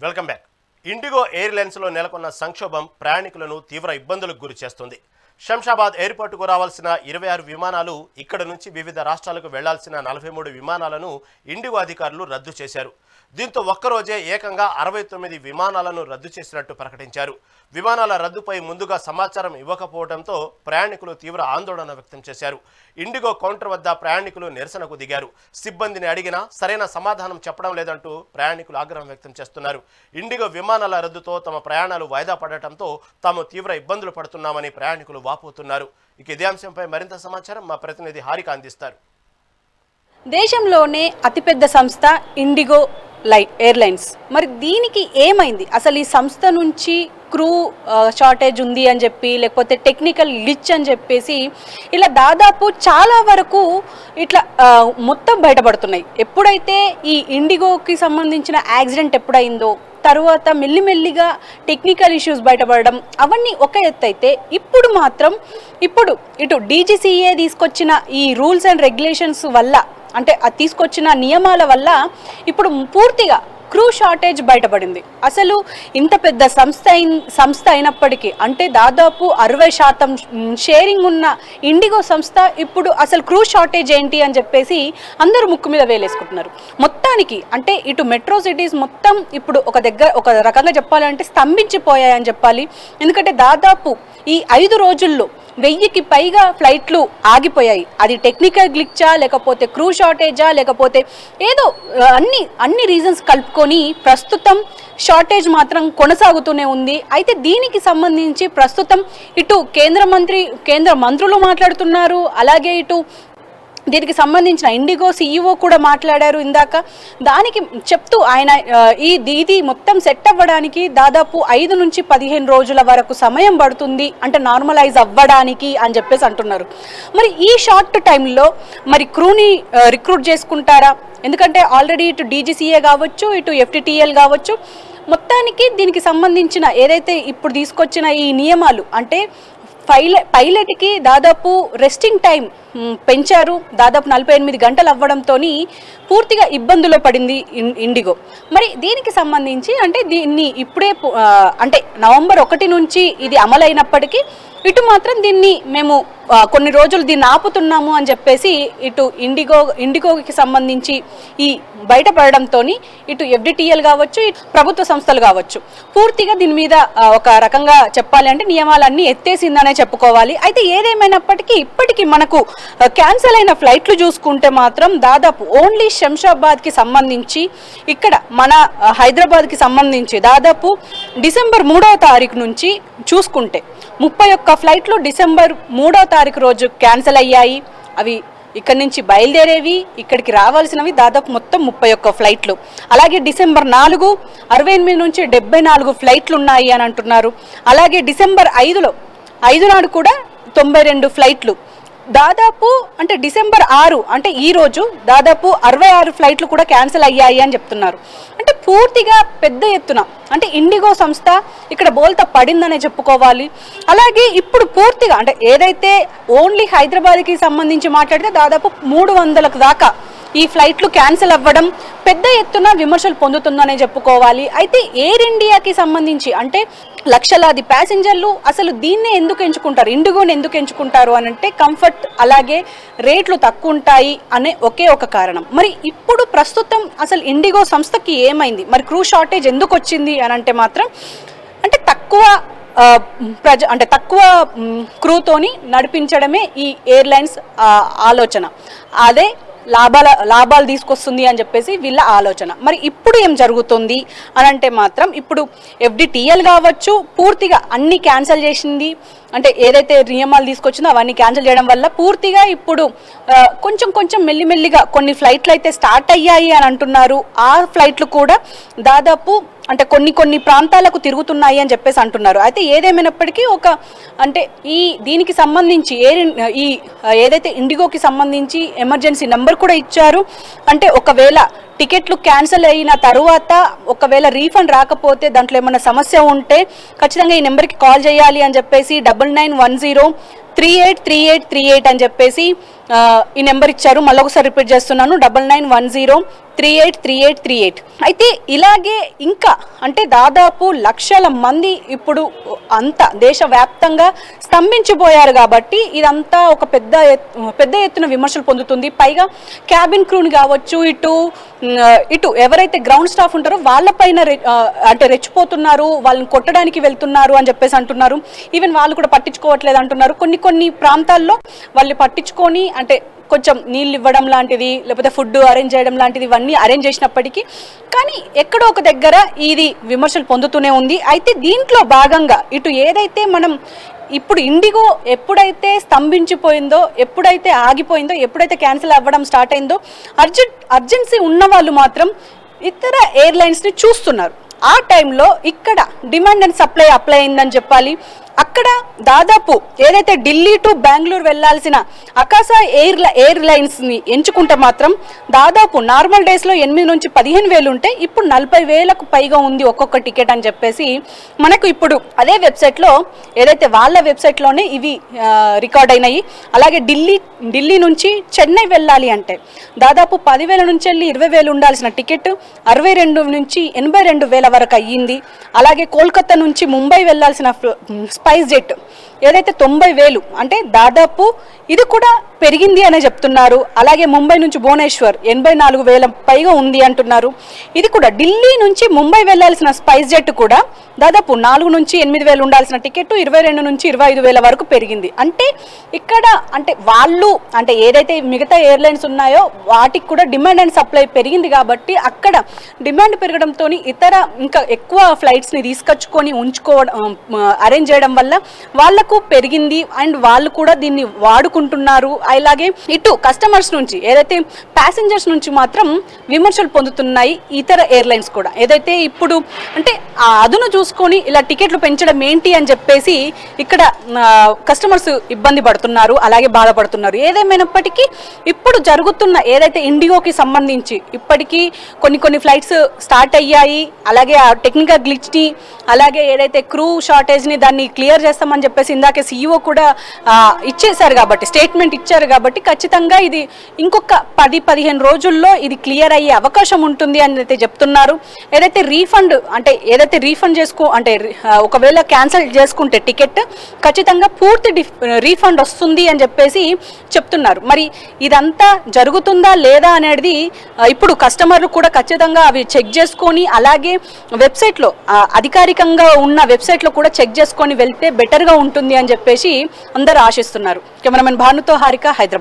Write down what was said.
Welcome back. IndiGo ఎయిర్లైన్స్లో నెలకొన్న సంక్షోభం ప్రయాణికులను తీవ్ర ఇబ్బందులకు గురి చేస్తుంది. శంషాబాద్ ఎయిర్పోర్టుకు రావాల్సిన 26 విమానాలు, ఇక్కడ నుంచి వివిధ రాష్ట్రాలకు వెళ్లాల్సిన 43 విమానాలను ఇండిగో అధికారులు రద్దు చేశారు. దీంతో ఒక్కరోజే ఏకంగా 69 విమానాలను రద్దు చేసినట్టు ప్రకటించారు. విమానాల రద్దుపై ముందుగా సమాచారం ఇవ్వకపోవడంతో ప్రయాణికులు తీవ్ర ఆందోళన వ్యక్తం చేశారు. ఇండిగో కౌంటర్ వద్ద ప్రయాణికులు నిరసనకు దిగారు. సిబ్బందిని అడిగినా సరైన సమాధానం చెప్పడం లేదంటూ ప్రయాణికులు ఆగ్రహం వ్యక్తం చేస్తున్నారు. ఇండిగో విమానాల రద్దుతో తమ ప్రయాణాలు వాయిదా పడటంతో తాము తీవ్ర ఇబ్బందులు పడుతున్నామని ప్రయాణికులు వాపోతున్నారు. ఇక ఇదే అంశంపై మరింత సమాచారం మా ప్రతినిధి హారిక అందిస్తారు. దేశంలోనే అతిపెద్ద సంస్థ ఇండిగో ఎయిర్లైన్స్. మరి దీనికి ఏమైంది? అసలు ఈ సంస్థ నుంచి క్రూ షార్టేజ్ ఉంది అని చెప్పి, లేకపోతే టెక్నికల్ గ్లిచ్ అని చెప్పేసి ఇలా దాదాపు చాలా వరకు ఇట్లా మొత్తం బయటపడుతున్నాయి. ఎప్పుడైతే ఈ ఇండిగోకి సంబంధించిన యాక్సిడెంట్ ఎప్పుడైందో తర్వాత మెల్లిమెల్లిగా టెక్నికల్ ఇష్యూస్ బయటపడడం అవన్నీ ఒక ఎత్తు అయితే, ఇప్పుడు మాత్రం ఇటు డీజీసీఏ తీసుకొచ్చిన ఈ రూల్స్ అండ్ రెగ్యులేషన్స్ వల్ల, అంటే అది తీసుకొచ్చిన నియమాల వల్ల ఇప్పుడు పూర్తిగా క్రూ షార్టేజ్ బయటపడింది. అసలు ఇంత పెద్ద సంస్థ అయినప్పటికీ, అంటే దాదాపు 60% షేరింగ్ ఉన్న ఇండిగో సంస్థ ఇప్పుడు అసలు క్రూ షార్టేజ్ ఏంటి అని చెప్పేసి అందరూ ముక్కు మీద వేలేసుకుంటున్నారు. మొత్తానికి అంటే ఇటు మెట్రో సిటీస్ మొత్తం ఇప్పుడు ఒక రకంగా చెప్పాలంటే స్తంభించిపోయాయని చెప్పాలి. ఎందుకంటే దాదాపు ఈ 5 రోజుల్లో 1000కి పైగా ఫ్లైట్లు ఆగిపోయాయి. అది టెక్నికల్ గ్లిచ్చా, లేకపోతే క్రూ షార్టేజా, లేకపోతే ఏదో అన్ని రీజన్స్ కలుపుకొని ప్రస్తుతం షార్టేజ్ మాత్రం కొనసాగుతూనే ఉంది. అయితే దీనికి సంబంధించి ప్రస్తుతం ఇటు కేంద్ర మంత్రులు మాట్లాడుతున్నారు. అలాగే ఇటు దీనికి సంబంధించిన ఇండిగో సీఈఓ కూడా మాట్లాడారు ఇందాక. దానికి చెప్తూ ఆయన ఇది మొత్తం సెట్ అవ్వడానికి దాదాపు 5 నుంచి 15 రోజుల వరకు సమయం పడుతుంది, అంటే నార్మలైజ్ అవ్వడానికి అని చెప్పేసి అంటున్నారు. మరి ఈ షార్ట్ టైంలో మరి క్రూని రిక్రూట్ చేసుకుంటారా? ఎందుకంటే ఆల్రెడీ ఇటు డీజీసీఏ కావచ్చు, ఇటు ఎఫ్టీటీఎల్ కావచ్చు, మొత్తానికి దీనికి సంబంధించిన ఏదైతే ఇప్పుడు తీసుకొచ్చిన ఈ నియమాలు, అంటే పైలట్కి దాదాపు రెస్టింగ్ టైం పెంచారు. దాదాపు 48 గంటలు అవ్వడంతో పూర్తిగా ఇబ్బందులో పడింది ఇండిగో. మరి దీనికి సంబంధించి అంటే దీన్ని ఇప్పుడే అంటే నవంబర్ 1 నుంచి ఇది అమలైనప్పటికీ ఇటు మాత్రం దీన్ని మేము కొన్ని రోజులు దీన్ని ఆపుతున్నాము అని చెప్పేసి ఇటు ఇండిగోకి సంబంధించి ఈ బయటపడడంతో ఇటు ఎఫ్డిటిఎల్ కావచ్చు, ఇటు ప్రభుత్వ సంస్థలు కావచ్చు, పూర్తిగా దీని మీద ఒక రకంగా చెప్పాలి అంటే నియమాలన్నీ ఎత్తేసిందనే చెప్పుకోవాలి. అయితే ఏదేమైనప్పటికీ ఇప్పటికీ మనకు క్యాన్సిల్ అయిన ఫ్లైట్లు చూసుకుంటే మాత్రం దాదాపు ఓన్లీ శంషాబాద్కి సంబంధించి, ఇక్కడ మన హైదరాబాద్కి సంబంధించి దాదాపు డిసెంబర్ 3వ తారీఖు నుంచి చూసుకుంటే 31 ఫ్లైట్లు డిసెంబర్ 3వ తారీఖు రోజు క్యాన్సిల్ అయ్యాయి. అవి ఇక్కడి నుంచి బయలుదేరేవి, ఇక్కడికి రావాల్సినవి దాదాపు మొత్తం 31 ఫ్లైట్లు. అలాగే డిసెంబర్ 4 68 నుంచి 74 ఫ్లైట్లు ఉన్నాయి అని అంటున్నారు. అలాగే డిసెంబర్ 5 నాడు కూడా 92 ఫ్లైట్లు. దాదాపు అంటే డిసెంబర్ 6 అంటే ఈ రోజు దాదాపు 66 ఫ్లైట్లు కూడా క్యాన్సిల్ అయ్యాయి అని చెప్తున్నారు. అంటే పూర్తిగా పెద్ద ఎత్తున అంటే ఇండిగో సంస్థ ఇక్కడ బోల్తా పడిందనే చెప్పుకోవాలి. అలాగే ఇప్పుడు పూర్తిగా అంటే ఏదైతే ఓన్లీ హైదరాబాద్కి సంబంధించి మాట్లాడితే దాదాపు 300లకు దాకా ఈ ఫ్లైట్లు క్యాన్సిల్ అవ్వడం పెద్ద ఎత్తున విమర్శలు పొందుతుందనే చెప్పుకోవాలి. అయితే ఎయిర్ ఇండియాకి సంబంధించి అంటే లక్షలాది ప్యాసింజర్లు అసలు దీన్నే ఎందుకు ఎంచుకుంటారు, ఇండిగోని ఎందుకు ఎంచుకుంటారు అని అంటే కంఫర్ట్, అలాగే రేట్లు తక్కువ ఉంటాయి అనే ఒకే ఒక కారణం. మరి ఇప్పుడు ప్రస్తుతం అసలు ఇండిగో సంస్థకి ఏమైంది, మరి క్రూ షార్టేజ్ ఎందుకు వచ్చింది అని అంటే మాత్రం అంటే తక్కువ క్రూతోని నడిపించడమే ఈ ఎయిర్లైన్స్ ఆలోచన. అదే లాభాలు తీసుకొస్తుంది అని చెప్పేసి వీళ్ళ ఆలోచన. మరి ఇప్పుడు ఏం జరుగుతుంది అని అంటే మాత్రం ఇప్పుడు ఎఫ్డిటిఎల్ కావచ్చు పూర్తిగా అన్ని క్యాన్సిల్ చేసింది. అంటే ఏదైతే నియమాలు తీసుకొచ్చిందో అవన్నీ క్యాన్సిల్ చేయడం వల్ల పూర్తిగా ఇప్పుడు కొంచెం మెల్లిమెల్లిగా కొన్ని ఫ్లైట్లు అయితే స్టార్ట్ అయ్యాయి అని అంటున్నారు. ఆ ఫ్లైట్లు కూడా దాదాపు అంటే కొన్ని ప్రాంతాలకు తిరుగుతున్నాయి అని చెప్పేసి అంటున్నారు. అయితే ఏదేమైనప్పటికీ అంటే దీనికి సంబంధించి ఏదైతే ఇండిగోకి సంబంధించి ఎమర్జెన్సీ నెంబర్ కూడా ఇచ్చారు. అంటే ఒకవేళ టికెట్లు క్యాన్సిల్ అయిన తర్వాత ఒకవేళ రీఫండ్ రాకపోతే, దాంట్లో ఏమైనా సమస్య ఉంటే ఖచ్చితంగా ఈ నెంబర్కి కాల్ చేయాలి అని చెప్పేసి 9910 383838 అని చెప్పేసి ఈ నెంబర్ ఇచ్చారు. మళ్ళీ ఒకసారి రిపీట్ చేస్తున్నాను, 9910383838. అయితే ఇలాగే ఇంకా అంటే దాదాపు లక్షల మంది ఇప్పుడు అంతా దేశవ్యాప్తంగా స్తంభించిపోయారు కాబట్టి ఇదంతా ఒక పెద్ద ఎత్తున విమర్శలు పొందుతుంది. పైగా క్యాబిన్ క్రూని కావచ్చు, ఇటు ఎవరైతే గ్రౌండ్ స్టాఫ్ ఉంటారో వాళ్ళపైన అంటే రెచ్చిపోతున్నారు, వాళ్ళని కొట్టడానికి వెళ్తున్నారు అని చెప్పేసి అంటున్నారు. ఈవెన్ వాళ్ళు కూడా పట్టించుకోవట్లేదు అంటున్నారు. కొన్ని ప్రాంతాల్లో వాళ్ళు పట్టించుకొని అంటే కొంచెం నీళ్ళు ఇవ్వడం లాంటిది, లేకపోతే ఫుడ్ అరేంజ్ చేయడం లాంటిది ఇవన్నీ అరేంజ్ చేసినప్పటికీ కానీ ఎక్కడో ఒక దగ్గర ఇది విమర్శలు పొందుతూనే ఉంది. అయితే దీంట్లో భాగంగా ఇటు ఏదైతే మనం ఇప్పుడు ఇండిగో ఎప్పుడైతే స్తంభించిపోయిందో, ఎప్పుడైతే ఆగిపోయిందో, ఎప్పుడైతే క్యాన్సిల్ అవ్వడం స్టార్ట్ అయిందో అర్జెన్సీ ఉన్న వాళ్ళు మాత్రం ఇతర ఎయిర్లైన్స్ని చూస్తున్నారు. ఆ టైంలో ఇక్కడ డిమాండ్ అండ్ సప్లై అప్లై అయిందని చెప్పాలి. అక్కడ దాదాపు ఏదైతే ఢిల్లీ టు బెంగళూరు వెళ్లాల్సిన అకాసా ఎయిర్లైన్స్ని ఎంచుకుంటే మాత్రం దాదాపు నార్మల్ డేస్లో 8 నుంచి 15 వేలు ఉంటే ఇప్పుడు 40,000కు పైగా ఉంది ఒక్కొక్క టికెట్ అని చెప్పేసి మనకు ఇప్పుడు అదే వెబ్సైట్లో ఏదైతే వాళ్ళ వెబ్సైట్లోనే ఇవి రికార్డ్ అయినాయి. అలాగే ఢిల్లీ నుంచి చెన్నై వెళ్ళాలి అంటే దాదాపు 10,000 నుంచి వెళ్ళి 20,000 ఉండాల్సిన టికెట్ 62 నుంచి 82,000 వరకు అయ్యింది. అలాగే కోల్కతా నుంచి ముంబై వెళ్లాల్సిన స్పైస్ జెట్ ఏదైతే 90,000 అంటే దాదాపు ఇది కూడా పెరిగింది అనే చెప్తున్నారు. అలాగే ముంబై నుంచి భువనేశ్వర్ 84,000 పైగా ఉంది అంటున్నారు. ఇది కూడా ఢిల్లీ నుంచి ముంబై వెళ్లాల్సిన స్పైస్ జెట్ కూడా దాదాపు 4 నుంచి 8,000 ఉండాల్సిన టికెట్ 22 నుంచి 25,000 వరకు పెరిగింది. అంటే ఇక్కడ అంటే వాళ్ళు అంటే ఏదైతే మిగతా ఎయిర్లైన్స్ ఉన్నాయో వాటికి కూడా డిమాండ్ అండ్ సప్లై పెరిగింది కాబట్టి అక్కడ డిమాండ్ పెరగడంతో ఇతర ఇంకా ఎక్కువ ఫ్లైట్స్ని తీసుకొచ్చుకొని ఉంచుకోవడం అరేంజ్ చేయడం వల్ల వాళ్ళకు పెరిగింది అండ్ వాళ్ళు కూడా దీన్ని వాడుకుంటున్నారు. అలాగే ఇటు కస్టమర్స్ నుంచి ఏదైతే ప్యాసింజర్స్ నుంచి మాత్రం విమర్శలు పొందుతున్నాయి ఇతర ఎయిర్లైన్స్ కూడా. ఏదైతే ఇప్పుడు అంటే ఆ అదును చూసుకొని ఇలా టికెట్లు పెంచడం ఏంటి అని చెప్పేసి ఇక్కడ కస్టమర్స్ ఇబ్బంది పడుతున్నారు, అలాగే బాధపడుతున్నారు. ఏదేమైనప్పటికీ ఇప్పుడు జరుగుతున్న ఏదైతే ఇండిగోకి సంబంధించి ఇప్పటికీ కొన్ని ఫ్లైట్స్ స్టార్ట్ అయ్యాయి. అలాగే ఆ టెక్నికల్ గ్లిచ్ని అలాగే ఏదైతే క్రూ షార్టేజ్ని దాన్ని క్లియర్ చేస్తామని చెప్పేసి ఇందాకే CEO కూడా ఇచ్చేశారు కాబట్టి స్టేట్మెంట్ ఇచ్చారు కాబట్టి ఖచ్చితంగా ఇది ఇంకొక 10-15 రోజుల్లో ఇది క్లియర్ అయ్యే అవకాశం ఉంటుంది అని అయితే చెప్తున్నారు. ఏదైతే రీఫండ్ అంటే ఒకవేళ క్యాన్సిల్ చేసుకుంటే టికెట్ ఖచ్చితంగా పూర్తి రీఫండ్ వస్తుంది అని చెప్పేసి చెప్తున్నారు. మరి ఇదంతా జరుగుతుందా లేదా అనేది ఇప్పుడు కస్టమర్లు కూడా ఖచ్చితంగా అవి చెక్ చేసుకొని అలాగే వెబ్సైట్లో అధికారికంగా ఉన్న వెబ్సైట్లో కూడా చెక్ చేసుకొని వెళ్తే బెటర్గా ఉంటుంది అని చెప్పేసి అందరూ ఆశిస్తున్నారు. కెమెరామెన్ భానుతో హారిక, హైదరాబాద్.